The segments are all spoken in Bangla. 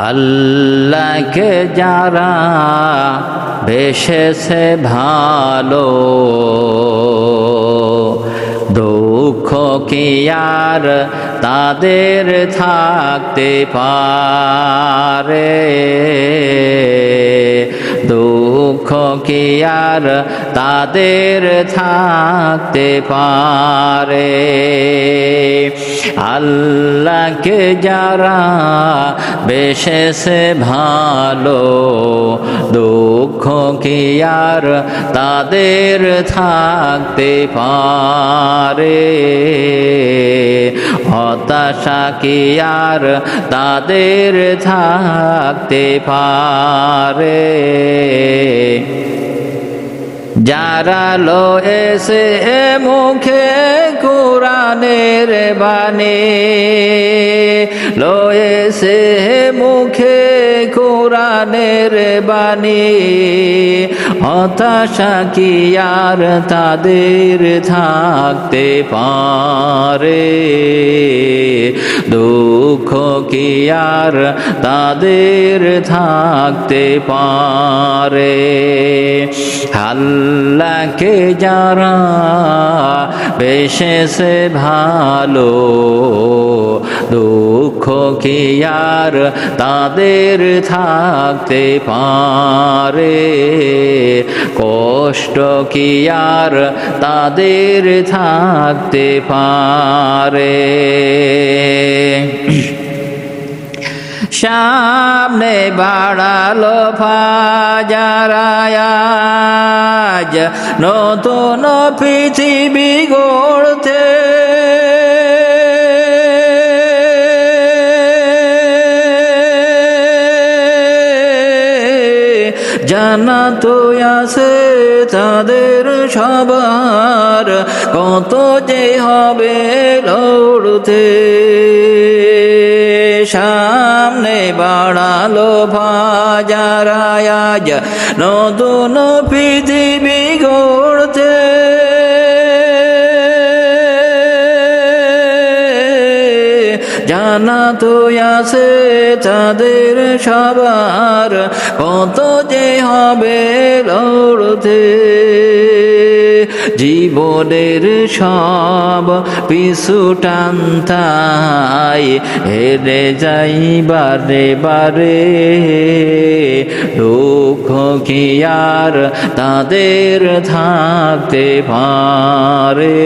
আল্লাহকে যারা বেশেছে ভালো, দুঃখ কি আর তাদের থাকতে পারে, দুঃখ কি আর তাদের থাকতে পারে। আল্লাহকে যারা বেশেছে ভালো, দুঃখ কি আর তাদের থাকতে পারে, হতাশা কি আর তাদের থাকতে পারে। যারা লয়েছে মুখে কোরআনের বাণী, লয়েছে মুখে কোরআনের বাণী, হতাশা কি আর তাদের থাকতে পারে, দুঃখ কি আর তাদের থাকতে পারে। আল্লাহকে যারা বেশেছে ভালো, দুঃখ কি আর তাদের থাকতে পারে, কষ্ট কি আর তাদের থাকতে পারে। সামনে বাড়ালো ফাজার আয়াজ, নতুন পৃথিবী গড়তে, জান্নাত আছে তাদের সবার, কত যে হবে লড়তে। সামনে বাড়ালো ফাজার আয়াজ, নতুন পৃথিবী গড়তে, জান্নাত আছে তাদের সবার, কত যে হবে লড়তে। জীবনের সব পিছু টানতাই হেরে যাই বারে বারে, দুঃখ কি আর তাদের থাকতে পারে,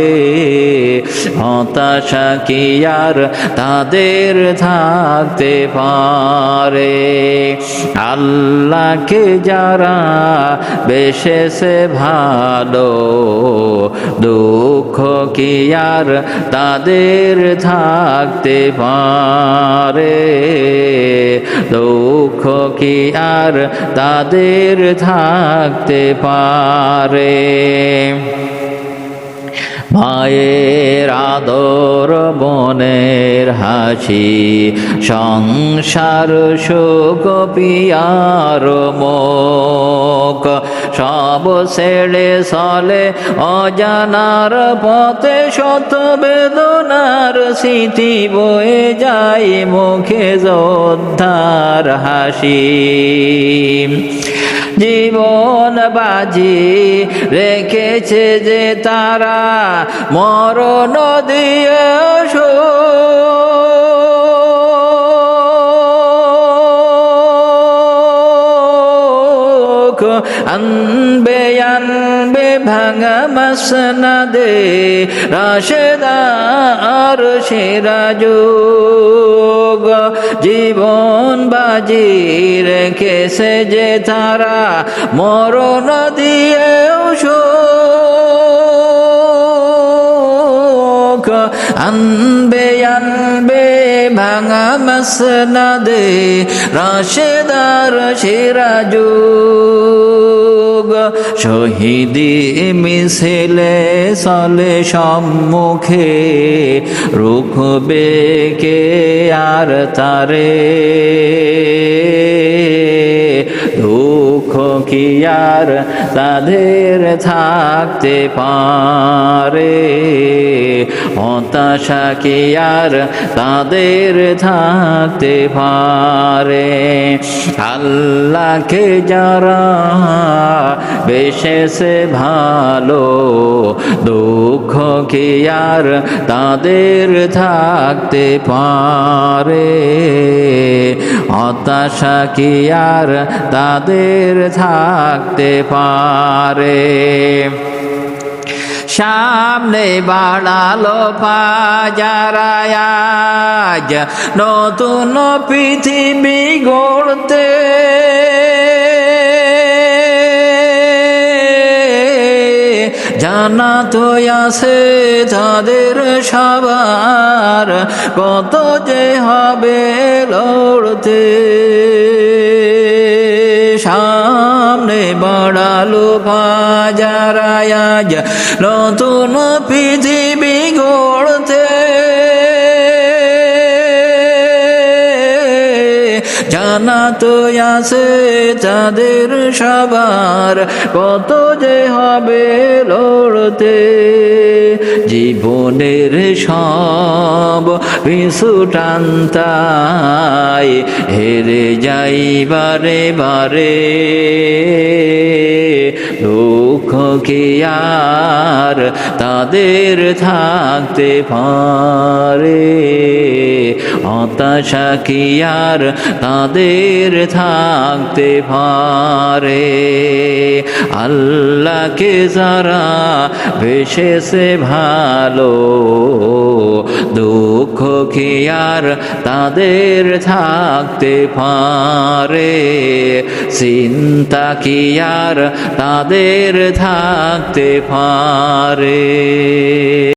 হতাশা কি আর তাদের থাকতে পারে। আল্লাহকে যারা বেশেছে ভালো, দুঃখ কি আর তাদের থাকতে পারে, দুঃখ কি আর তাদের থাকতে পারে। মায়ের আদর বোনের হাসি, সংসার সুখ পিয়ার মুখ, সব ছেড়ে চলে অজানার পথে, শত বেদনার স্মৃতি বয়ে যায় মুখে যোদ্ধার হাসি। জীবন বাজি রেখেছে যে তারা, মরণ দিয়ে শোক, আনবে আনবে ভাঙা মাসনাদে রাশেদার সিরাজুগ। জীবন বাজি রেখেছে যে তারা, মরণ দিয়েও শোক, আনবে আনবে ভাঙা মাসনাদে রাশেদার সিরাজুগ। শহীদি মিছিলে চলে সম্মুখে, রুখবে কে আর তারে, দুঃখ কি আর তাদের থাকতে পারে, হতাশা কি আর তাদের থাকতে পারে। আল্লাহকে যারা বেশেষে ভালো দুঃখ কি আর তাদের থাকতে পারে হতাশা কি আর তাদের থাকতে পারে সামনে বাড়ালো পাজারায়াজ নতুন পৃথিবী গড়তে জানা তো আছে তাদের সবার কত যে হবে লড়তে সামনে বাড়ালো পাজারায়াজ নতুন পৃথিবী গড়তে জানা তো আছে তাদের সবার কত যে হবে লড়তে জীবনের সব কিছু টানতাই হেরে যাই বারে বারে দুঃখ কি আর তাদের থাকতে পারে হতাশা কি আর তাদের থাকতে পারে আল্লাহকে যারা বেশেষে ভালো দুঃখ কি আর তাদের থাকতে পারে চিন্তা কি আর তাদের থাকতে পারে